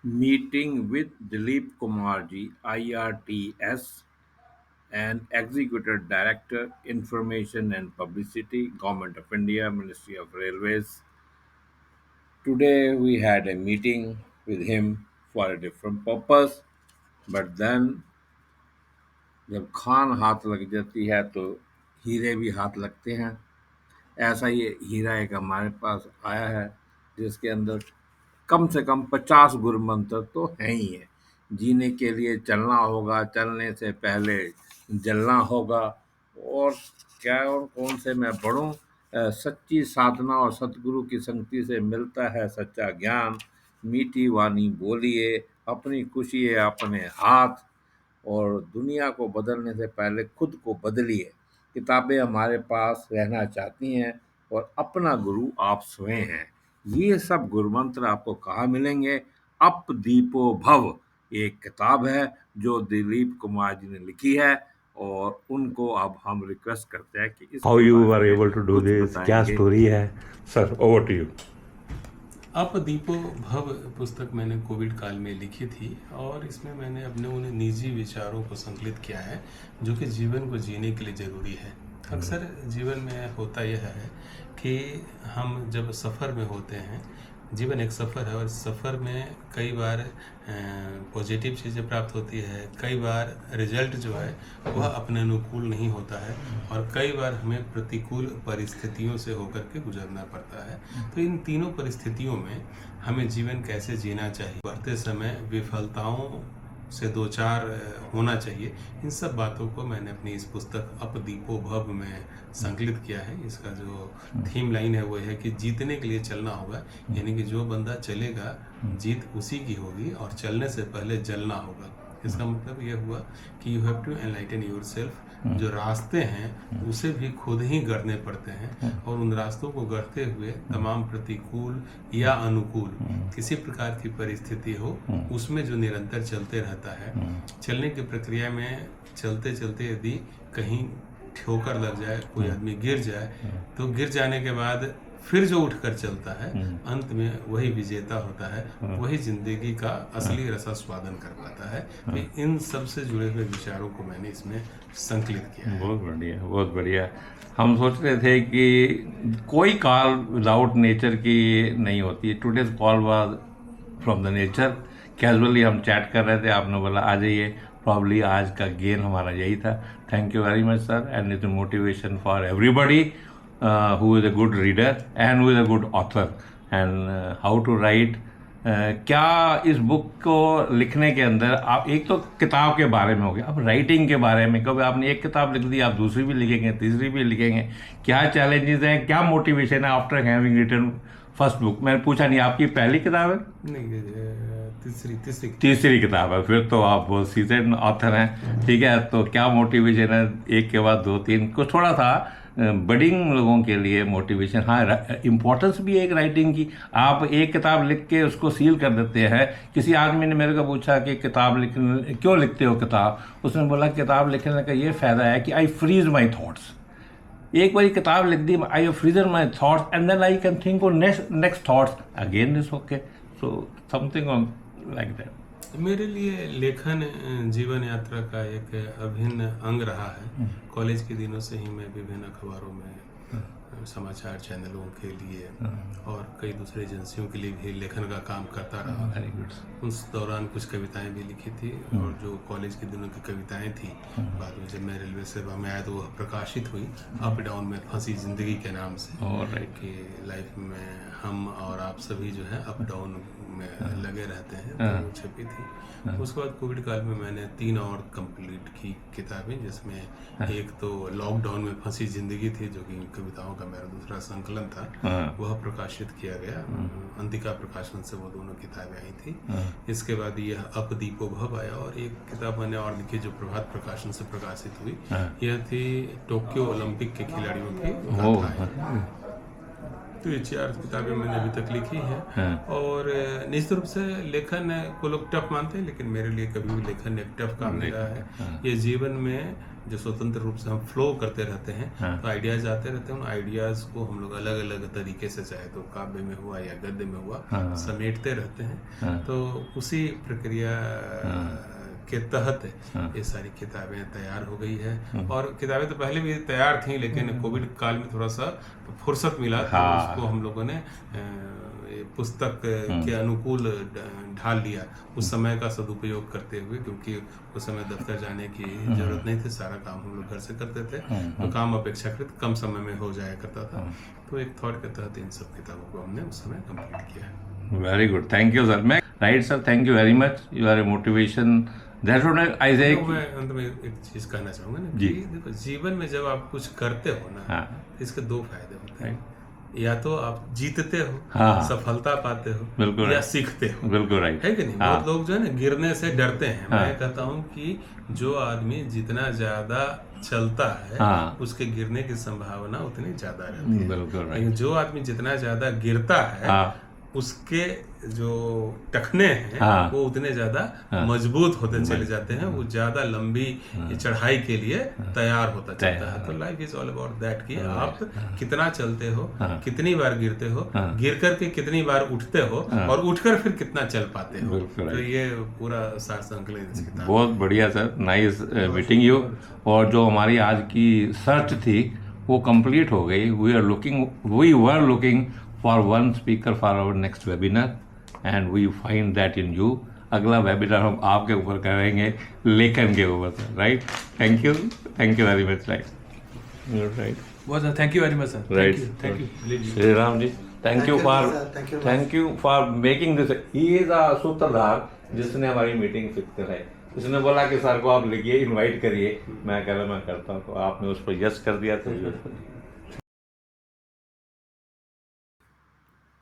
meeting with Dilip Kumarji, IRTS, and Executive Director, Information and Publicity, Government of India, Ministry of Railways. Today we had a meeting with him for a different purpose, but then जब खान हाथ लग जाती है तो हीरे भी हाथ लगते हैं। ऐसा ही हीरा एक हमारे पास आया है जिसके अंदर कम से कम 50 गुरु मंत्र तो हैं ही है। जीने के लिए चलना होगा, चलने से पहले जलना होगा। और क्या और कौन से मैं पढ़ूं? सच्ची साधना और सतगुरु की संगति से मिलता है सच्चा ज्ञान। मीठी वाणी बोलिए, अपनी खुशी है अपने हाथ, और दुनिया को बदलने से पहले खुद को बदलिए। किताबें हमारे पास रहना चाहती हैं और अपना गुरु आप स्वयं हैं। ये सब गुरु मंत्र आपको कहाँ मिलेंगे? अप दीपो भव एक किताब है जो दिलीप कुमार जी ने लिखी है, और उनको अब हम रिक्वेस्ट करते हैं कि हाउ इसके यू बारे वर में एबल टू डू कुछ दिस, क्या बताएंगे। स्टोरी है सर? Over to you. अप दीपो भव पुस्तक मैंने कोविड काल में लिखी थी और इसमें मैंने अपने उन निजी विचारों को संकलित किया है जो कि जीवन को जीने के लिए ज़रूरी है। अक्सर जीवन में होता यह है कि हम जब सफ़र में होते हैं, जीवन एक सफ़र है और सफ़र में कई बार पॉजिटिव चीज़ें प्राप्त होती है, कई बार रिजल्ट जो है वह अपने अनुकूल नहीं होता है और कई बार हमें प्रतिकूल परिस्थितियों से होकर के गुजरना पड़ता है। तो इन तीनों परिस्थितियों में हमें जीवन कैसे जीना चाहिए, बढ़ते समय विफलताओं से दो चार होना चाहिए, इन सब बातों को मैंने अपनी इस पुस्तक अप दीपो भव में संकलित किया है। इसका जो थीम लाइन है वो है कि जीतने के लिए चलना होगा, यानी कि जो बंदा चलेगा जीत उसी की होगी और चलने से पहले जलना होगा। इसका मतलब यह हुआ कि you have to enlighten yourself. जो रास्ते हैं उसे भी खुद ही गढ़ने पड़ते हैं और उन रास्तों को गढ़ते हुए तमाम प्रतिकूल या अनुकूल किसी प्रकार की परिस्थिति हो उसमें जो निरंतर चलते रहता है, चलने की प्रक्रिया में चलते चलते यदि कहीं ठोकर लग जाए, कोई आदमी गिर जाए, तो गिर जाने के बाद फिर जो उठकर चलता है अंत में वही विजेता होता है, वही जिंदगी का असली रसास्वादन कर पाता है। तो इन सब से जुड़े हुए विचारों को मैंने इसमें संकलित किया है। बहुत बढ़िया, बहुत बढ़िया। हम सोच रहे थे कि कोई कॉल विदाउट नेचर की नहीं होती। Today's call was from the nature. Casually हम चैट कर रहे थे, आपने बोला आ जाइए। प्रॉब्ली आज का गेन हमारा यही था। Thank you very much sir, and it's motivation for everybody who is a good reader and who is a good author and how to write। क्या इस बुक को लिखने के अंदर आप एक तो किताब के बारे में हो गया, अब राइटिंग के बारे में, कभी आपने एक किताब लिख दी, आप दूसरी भी लिखेंगे, तीसरी भी लिखेंगे, क्या चैलेंजेस हैं, क्या मोटिवेशन है after having written first book? मैंने पूछा नहीं, आपकी पहली किताब है? नहीं, तीसरी किताब है, फिर तो आप बहुत सीजन ऑथर हैं। ठीक है, तो क्या मोटिवेशन है? एक के बाद दो तीन, कुछ थोड़ा सा बडिंग लोगों के लिए मोटिवेशन। हाँ, इम्पोर्टेंस भी है एक राइटिंग की। आप एक किताब लिख के उसको सील कर देते हैं। किसी आदमी ने मेरे को पूछा कि किताब लिखने क्यों लिखते हो किताब? उसने बोला किताब लिखने का ये फ़ायदा है कि आई फ्रीज माई थाट्स। एक बार किताब लिख दी, I frozen my thoughts and then I can think on next thoughts again this okay. So something on like that. मेरे लिए लेखन जीवन यात्रा का एक अभिन्न अंग रहा है। कॉलेज के दिनों से ही मैं विभिन्न अखबारों में, समाचार चैनलों के लिए और कई दूसरे एजेंसियों के लिए भी लेखन का काम करता रहा। Very good. उस दौरान कुछ कविताएं भी लिखी थी और जो कॉलेज के दिनों की कविताएं थी, बाद में जब मैं रेलवे सेवा में आया तो वह प्रकाशित हुई अप डाउन में फंसी जिंदगी के नाम से। कि लाइफ में हम और आप सभी जो है अप डाउन में लगे रहते हैं, तो वो छपी थी। उसके बाद कोविड काल में मैंने 3 और कंप्लीट की किताबें, जिसमें एक तो लॉकडाउन में फंसी जिंदगी थी जो कि कविताओं का मेरा दूसरा संकलन था, वह प्रकाशित किया गया। अंतिका प्रकाशन से वो दोनों किताबें आई थी। इसके बाद यह अप दीपो भव आया और एक किताब मैंने और लिखी जो प्रभात प्रकाशन से प्रकाशित हुई। यह थी टोक्यो ओलंपिक के खिलाड़ियों की गाथाएं। तो ये 4 किताबें मैंने अभी तक लिखी हैं। हाँ। और निश्चित रूप से लेखन को लोग टफ मानते हैं, लेकिन मेरे लिए कभी भी लेखन एक टफ काम नहीं रहा है। हाँ। ये जीवन में जो स्वतंत्र रूप से हम फ्लो करते रहते हैं, हाँ। तो आइडियाज आते रहते हैं, उन आइडियाज को हम लोग अलग अलग तरीके से, चाहे तो काव्य में हुआ या गद्य में हुआ, हाँ। समेटते रहते हैं। हाँ। तो उसी प्रक्रिया के तहत हाँ। ये सारी किताबें तैयार हो गई है। और किताबें तो पहले भी तैयार थी, लेकिन कोविड काल में थोड़ा सा फुर्सत मिला, तो हाँ। उसको हम लोगों ने ये पुस्तक के अनुकूल ढाल लिया, उस समय का सदुपयोग करते हुए, क्योंकि उस समय दफ्तर जाने की जरूरत नहीं थी, सारा काम हम लोग घर से करते थे, तो काम अपेक्षाकृत कम समय में हो जाया करता था। तो एक थॉट के तहत इन सब किताबों को हमने उस समय कंप्लीट किया है। Very good, thank you sir. मैं right sir, thank you very much, you are a motivation. That's what I say. तो मैं अंत में एक चीज कहना चाहूंगा ना जी। कि देखो, जीवन में जब आप कुछ करते हो ना, हाँ। इसके 2 फायदे होते हैं। या तो आप जीतते हो, हाँ। सफलता पाते हो, बिल्कुल या right। सीखते हो। बिल्कुल राइट है कि नहीं? हाँ। बहुत लोग जो है ना गिरने से डरते हैं। हाँ। मैं कहता हूँ कि जो आदमी जितना ज्यादा चलता है, हाँ। उसके गिरने की संभावना उतनी ज्यादा रहती है। बिल्कुल राइट लेकिन जो आदमी जितना ज्यादा गिरता है, हाँ। उसके जो टखने हैं, हाँ। वो उतने ज्यादा हाँ। मजबूत होते चले जाते हैं, वो ज्यादा लंबी चढ़ाई के लिए तैयार होता चलता है। तो life is all about that कि आप कितना चलते हो, हाँ। कितनी बार गिरते हो, हाँ। गिर करके कितनी बार उठते हो, हाँ। और उठकर फिर कितना चल पाते हो। बिल्कुल तो right। ये पूरा सार संकलन इस किताब। बहुत बढ़िया सर, नाइस मीटिंग यू। और जो हमारी आज की सर्च थी वो कंप्लीट हो गई। We were looking for one speaker for our next webinar and we find that in you. अगला वेबिनार हम आपके ऊपर करेंगे, लेखन के ऊपर sir. Right, thank you very much. Right बहुत thank you very much sir. Right. Thank you. Shri Ram ji, Thank you, sir. Thank you for making this. He is a सूत्रधार जिसने हमारी मीटिंग फिक्स कराई। इसने बोला कि सर को आप लिखिए, इनवाइट करिए। मैं कह रहा मैं करता हूँ, तो आपने उस पर यस कर दिया। तो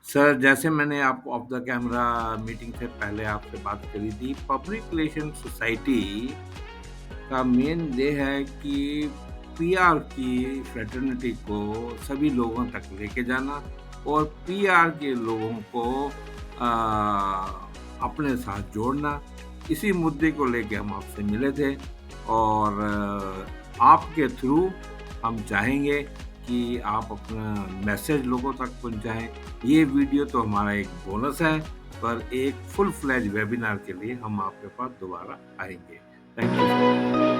सर, जैसे मैंने आपको ऑफ द कैमरा मीटिंग से पहले आपसे बात करी थी, पब्लिक रिलेशन सोसाइटी का मेन ये है कि पीआर की फ्रेटर्निटी को सभी लोगों तक लेके जाना और पीआर के लोगों को अपने साथ जोड़ना। इसी मुद्दे को लेके हम आपसे मिले थे और आपके थ्रू हम चाहेंगे कि आप अपना मैसेज लोगों तक पहुंचाएं। ये वीडियो तो हमारा एक बोनस है, पर एक फुल फ्लैज वेबिनार के लिए हम आपके पास दोबारा आएंगे। Thank you.